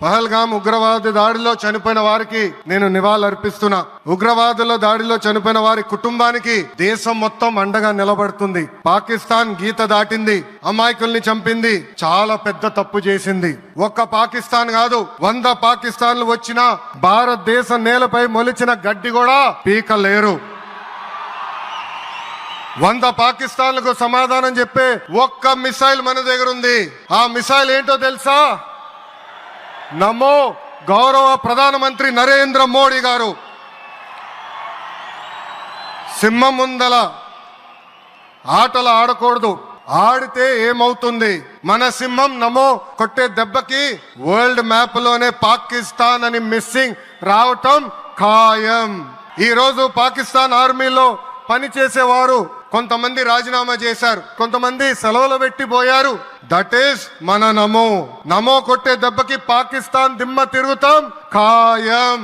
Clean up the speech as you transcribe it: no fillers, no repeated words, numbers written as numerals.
పహల్గామ్ ఉగ్రవాద దాడిలో చనిపోయిన వారికి నేను నివాళులర్పిస్తున్నా. ఉగ్రవాదుల దాడిలో చనిపోయిన వారి కుటుంబానికి దేశం మొత్తం అండగా నిలబడుతుంది. పాకిస్తాన్ గీత దాటింది, అమాయకుల్ని చంపింది, చాలా పెద్ద తప్పు చేసింది. ఒక్క పాకిస్తాన్ కాదు, 100 పాకిస్తాన్లు వచ్చినా భారతదేశ నేలపై మొలిచిన గడ్డి కూడా పీకలేరు. 100 పాకిస్తాన్లకు సమాధానం చెప్పే ఒక్క మిసైల్ మన దగ్గర ఉంది. ఆ మిసైల్ ఏంటో తెలుసా? నమో గౌరవ ప్రధానమంత్రి నరేంద్ర మోడీ గారు. సింహం ముందల ఆటలు ఆడకూడదు, ఆడితే ఏమవుతుంది? మన సింహం నమో కొట్టే దెబ్బకి వరల్డ్ మ్యాప్ లోనే పాకిస్తాన్ అని మిస్సింగ్ రావటం ఖాయం. ఈ రోజు పాకిస్తాన్ ఆర్మీలో పనిచేసేవారు కొంతమంది రాజీనామా చేశారు, కొంతమంది సెలవులు పెట్టిపోయారు. దట్ ఈస్ మన నమో. నమో కొట్టే దెబ్బకి పాకిస్తాన్ దిమ్మ తిరుగుతాం ఖాయం.